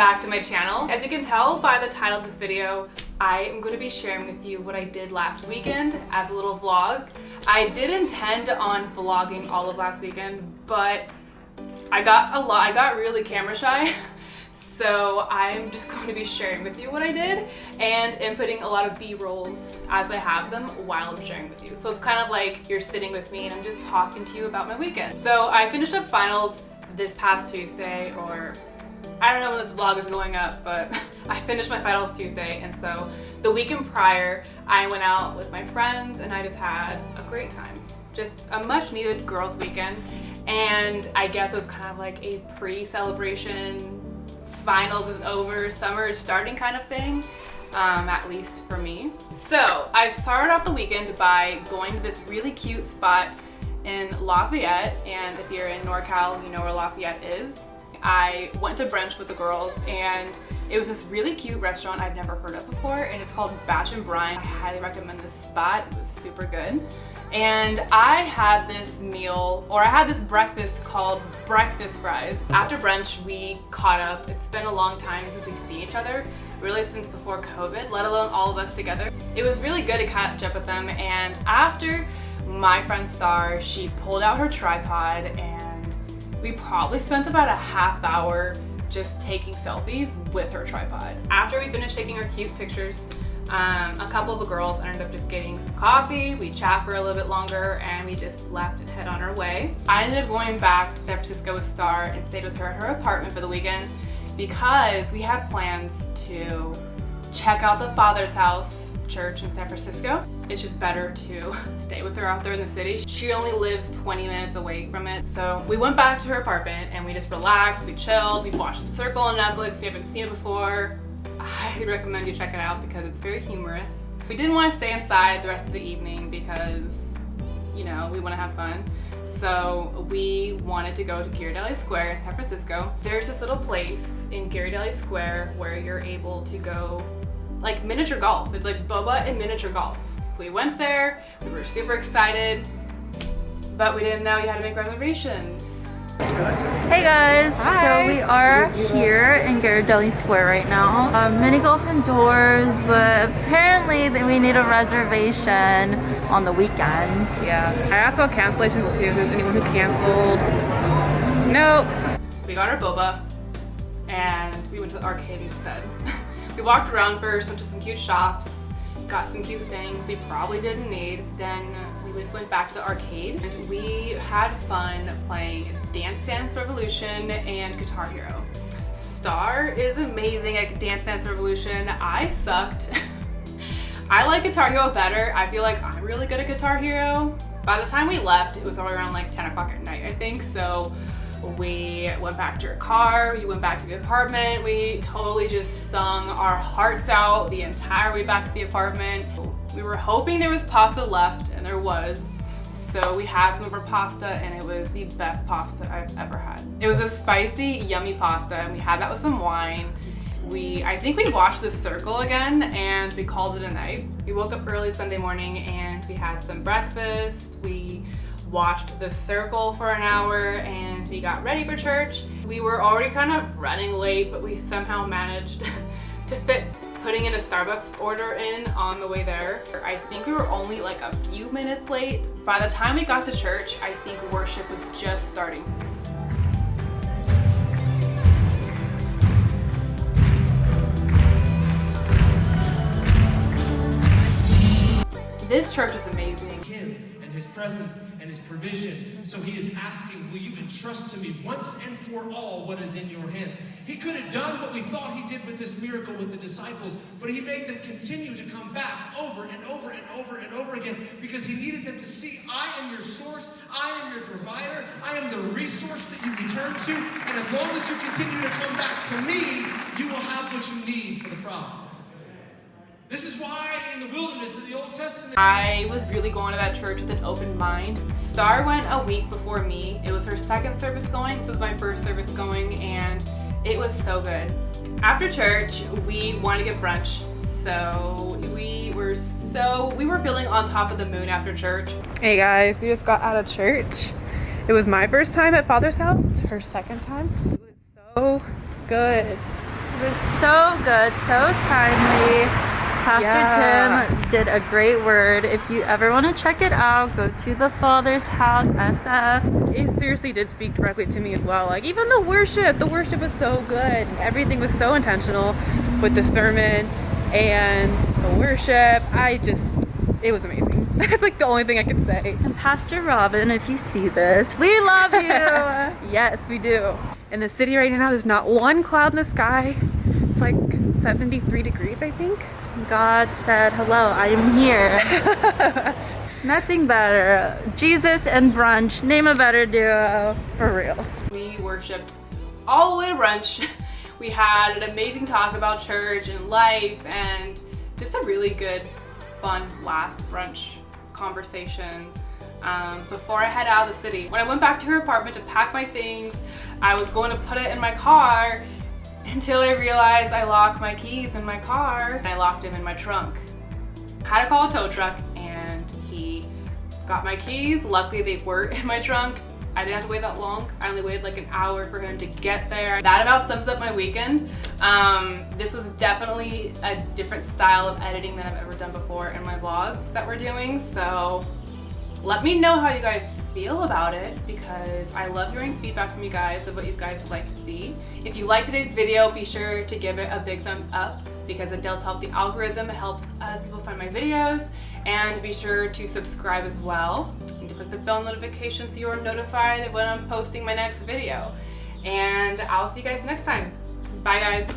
back to my channel. As you can tell by the title of this video, I am going to be sharing with you what I did last weekend as a little vlog. I did intend on vlogging all of last weekend, but I got really camera shy. So I'm just going to be sharing with you what I did and inputting a lot of B-rolls as I have them while I'm sharing with you. So it's kind of like you're sitting with me and I'm just talking to you about my weekend. So I finished up finals this past Tuesday, or I don't know when this vlog is going up, but I finished my finals Tuesday, and so the weekend prior I went out with my friends and I just had a great time. Just a much needed girls weekend, and I guess it was kind of like a pre-celebration, finals is over, summer is starting kind of thing, at least for me. So I started off the weekend by going to this really cute spot in Lafayette, and if you're in NorCal, you know where Lafayette is. I went to brunch with the girls, and it was this really cute restaurant I've never heard of before, and it's called Batch and Brine. I highly recommend this spot. It was super good. And I had this meal, or I had this breakfast called breakfast fries. After brunch, we caught up. It's been a long time since we've seen each other, really since before COVID, let alone all of us together. It was really good to catch up with them, and after my friend Star, she pulled out her tripod, and we probably spent about a half hour just taking selfies with her tripod. After we finished taking our cute pictures, a couple of the girls ended up just getting some coffee. We chat for a little bit longer, and we just left and head on our way. I ended up going back to San Francisco with Star and stayed with her at her apartment for the weekend because we had plans to check out the Father's House church in San Francisco. It's just better to stay with her out there in the city. She only lives 20 minutes away from it. So we went back to her apartment and we just relaxed, we chilled, we watched The Circle on Netflix. If you haven't seen it before, I highly recommend you check it out because it's very humorous. We didn't want to stay inside the rest of the evening because, you know, we want to have fun. So we wanted to go to Ghirardelli Square in San Francisco. There's this little place in Ghirardelli Square where you're able to go like miniature golf. It's like boba and miniature golf. So we went there, we were super excited, but we didn't know you had to make reservations. Hey guys, Hi. So we are here in Ghirardelli Square right now. Mini golf indoors, but apparently we need a reservation on the weekends. Yeah, I asked about cancellations too, if there's anyone who canceled. Nope. We got our boba and we went to the arcade instead. We walked around first, went to some cute shops, got some cute things we probably didn't need. Then we just went back to the arcade and we had fun playing Dance Dance Revolution and Guitar Hero. Star is amazing at Dance Dance Revolution. I sucked. I like Guitar Hero better. I feel like I'm really good at Guitar Hero. By the time we left, it was all around like 10 o'clock at night, I think. So we went back to our car, we went back to the apartment, we totally just sung our hearts out the entire way back to the apartment. We were hoping there was pasta left, and there was. So we had some of our pasta, and it was the best pasta I've ever had. It was a spicy, yummy pasta, and we had that with some wine. I think we watched The Circle again, and we called it a night. We woke up early Sunday morning, and we had some breakfast. We watched The Circle for an hour, and we got ready for church. We were already kind of running late, but we somehow managed to fit putting in a Starbucks order in on the way there. I think we were only like a few minutes late. By the time we got to church, I think worship was just starting. This church is amazing. Him and his presence and his provision. So he is asking, will you entrust to me once and for all what is in your hands? He could have done what we thought he did with this miracle with the disciples, but he made them continue to come back over and over and over and over again because he needed them to see, I am your source, I am your provider, I am the resource that you return to, and as long as you continue to come back to me, you will have what you need for the problem. This is why in the wilderness of the Old Testament, I was really going to that church with an open mind. Star went a week before me. It was her second service going. This was my first service going, and it was so good. After church, we wanted to get brunch, so we were feeling on top of the moon after church. Hey guys, we just got out of church. It was my first time at Father's house. It's her second time. It was so good. It was so good, so timely. Pastor Tim did a great word. If you ever want to check it out, go to the Father's House, SF. It seriously did speak directly to me as well. Like even the worship was so good. Everything was so intentional with the sermon and the worship. It was amazing. That's like the only thing I could say. And Pastor Robin, if you see this, we love you. Yes, we do. In the city right now, there's not one cloud in the sky. It's like 73 degrees, I think. God said, hello, I am here. Nothing better. Jesus and brunch, name a better duo. For real. We worshiped all the way to brunch. We had an amazing talk about church and life and just a really good, fun last brunch conversation before I head out of the city. When I went back to her apartment to pack my things, I was going to put it in my car until I realized I locked my keys in my car and I locked them in my trunk. I had to call a tow truck and he got my keys. Luckily they were in my trunk. I didn't have to wait that long. I only waited like an hour for him to get there. That about sums up my weekend. This was definitely a different style of editing than I've ever done before in my vlogs that we're doing. So let me know how you guys feel about it because I love hearing feedback from you guys of what you guys would like to see. If you like today's video, be sure to give it a big thumbs up because it does help the algorithm. It helps other people find my videos. And be sure to subscribe as well and to click the bell notification so you are notified when I'm posting my next video. And I'll see you guys next time. Bye guys.